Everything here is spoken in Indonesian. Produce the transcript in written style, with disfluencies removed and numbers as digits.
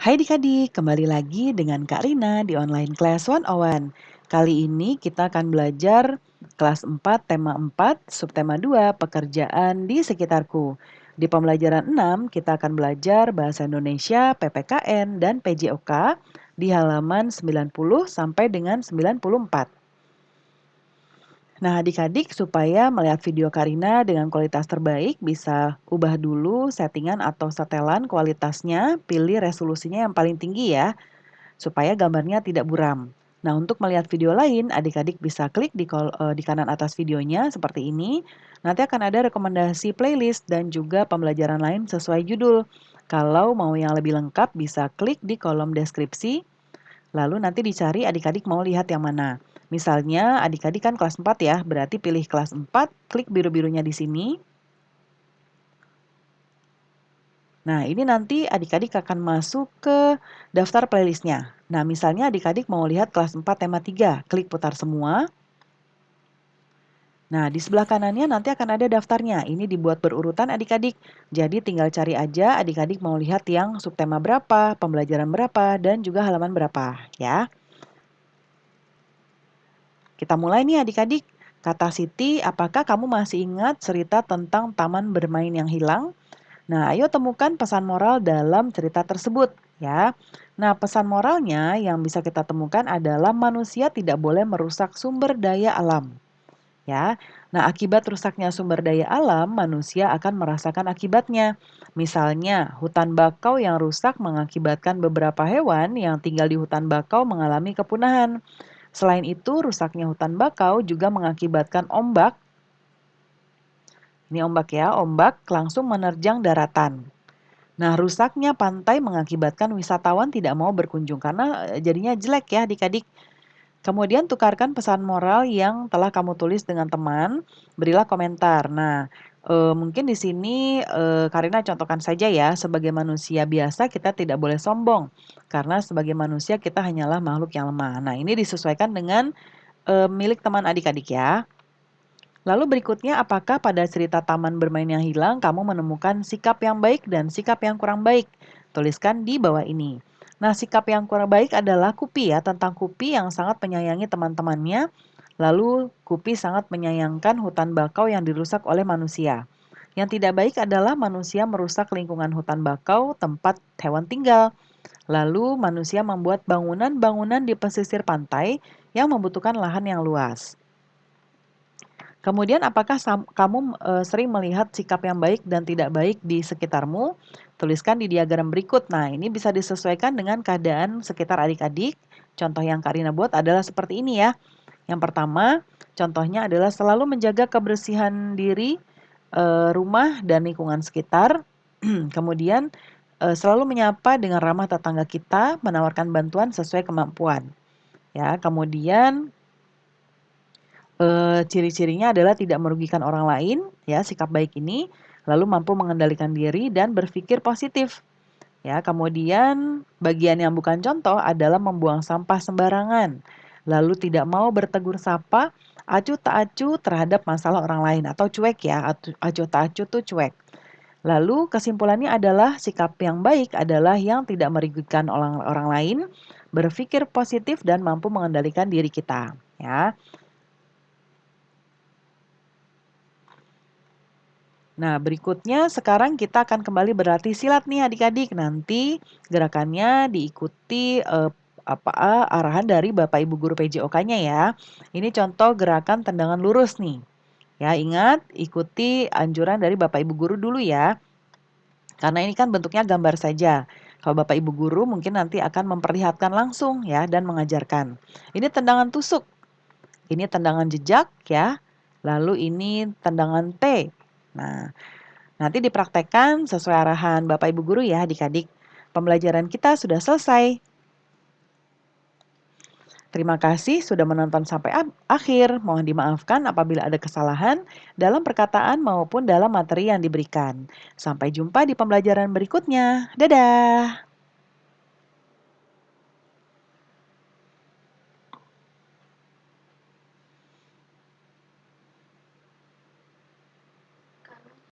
Hai adik-adik, kembali lagi dengan Kak Rina di online class 101. Kali ini kita akan belajar kelas 4, tema 4, subtema 2, pekerjaan di sekitarku. Di pembelajaran 6, kita akan belajar bahasa Indonesia, PPKN, dan PJOK di halaman 90 sampai dengan 94. Nah, adik-adik supaya melihat video Karina dengan kualitas terbaik, bisa ubah dulu settingan atau setelan kualitasnya, pilih resolusinya yang paling tinggi ya, supaya gambarnya tidak buram. Nah, untuk melihat video lain, adik-adik bisa klik di kanan atas videonya seperti ini. Nanti akan ada rekomendasi playlist dan juga pembelajaran lain sesuai judul. Kalau mau yang lebih lengkap, bisa klik di kolom deskripsi. Lalu nanti dicari adik-adik mau lihat yang mana. Misalnya adik-adik kan kelas 4 ya, berarti pilih kelas 4, klik biru-birunya di sini. Nah, ini nanti adik-adik akan masuk ke daftar playlistnya. Nah, misalnya adik-adik mau lihat kelas 4 tema 3, klik putar semua. Nah, di sebelah kanannya nanti akan ada daftarnya. Ini dibuat berurutan adik-adik. Jadi tinggal cari aja adik-adik mau lihat yang subtema berapa, pembelajaran berapa, dan juga halaman berapa ya. Kita mulai nih adik-adik. Kata Siti, apakah kamu masih ingat cerita tentang taman bermain yang hilang? Nah, ayo temukan pesan moral dalam cerita tersebut ya. Nah, pesan moralnya yang bisa kita temukan adalah manusia tidak boleh merusak sumber daya alam ya. Nah, akibat rusaknya sumber daya alam, manusia akan merasakan akibatnya. Misalnya, hutan bakau yang rusak mengakibatkan beberapa hewan yang tinggal di hutan bakau mengalami kepunahan. Selain itu, rusaknya hutan bakau juga mengakibatkan ombak. Ini ombak ya, ombak langsung menerjang daratan. Nah, rusaknya pantai mengakibatkan wisatawan tidak mau berkunjung karena jadinya jelek ya adik-adik. Kemudian tukarkan pesan moral yang telah kamu tulis dengan teman, berilah komentar. Nah, mungkin di sini Karina contohkan saja ya, sebagai manusia biasa kita tidak boleh sombong karena sebagai manusia kita hanyalah makhluk yang lemah. Nah, ini disesuaikan dengan milik teman adik-adik ya. Lalu berikutnya, apakah pada cerita taman bermain yang hilang kamu menemukan sikap yang baik dan sikap yang kurang baik? Tuliskan di bawah ini. Nah, sikap yang kurang baik adalah Kupi ya, tentang Kupi yang sangat menyayangi teman-temannya. Lalu Kupi sangat menyayangkan hutan bakau yang dirusak oleh manusia. Yang tidak baik adalah manusia merusak lingkungan hutan bakau, tempat hewan tinggal. Lalu manusia membuat bangunan-bangunan di pesisir pantai yang membutuhkan lahan yang luas. Kemudian apakah kamu sering melihat sikap yang baik dan tidak baik di sekitarmu? Tuliskan di diagram berikut. Nah, ini bisa disesuaikan dengan keadaan sekitar adik-adik. Contoh yang Karina buat adalah seperti ini ya. Yang pertama, contohnya adalah selalu menjaga kebersihan diri, rumah dan lingkungan sekitar. Kemudian selalu menyapa dengan ramah tetangga kita, menawarkan bantuan sesuai kemampuan. Ya, kemudian ciri-cirinya adalah tidak merugikan orang lain, ya sikap baik ini, lalu mampu mengendalikan diri dan berpikir positif. Ya, kemudian bagian yang bukan contoh adalah membuang sampah sembarangan, lalu tidak mau bertegur sapa, acuh tak acuh terhadap masalah orang lain atau cuek ya, acuh tak acuh tuh cuek. Lalu kesimpulannya adalah sikap yang baik adalah yang tidak merugikan orang lain, berpikir positif dan mampu mengendalikan diri kita, ya. Nah, berikutnya sekarang kita akan kembali berlatih silat nih adik-adik. Nanti gerakannya diikuti arahan dari Bapak Ibu guru PJOK-nya ya. Ini contoh gerakan tendangan lurus nih. Ya, ingat ikuti anjuran dari Bapak Ibu guru dulu ya. Karena ini kan bentuknya gambar saja. Kalau Bapak Ibu guru mungkin nanti akan memperlihatkan langsung ya dan mengajarkan. Ini tendangan tusuk. Ini tendangan jejak ya. Lalu ini tendangan T. Nah, nanti dipraktekkan sesuai arahan Bapak Ibu guru ya adik-adik. Pembelajaran kita sudah selesai. Terima kasih sudah menonton sampai akhir. Mohon dimaafkan apabila ada kesalahan dalam perkataan maupun dalam materi yang diberikan. Sampai jumpa di pembelajaran berikutnya. Dadah!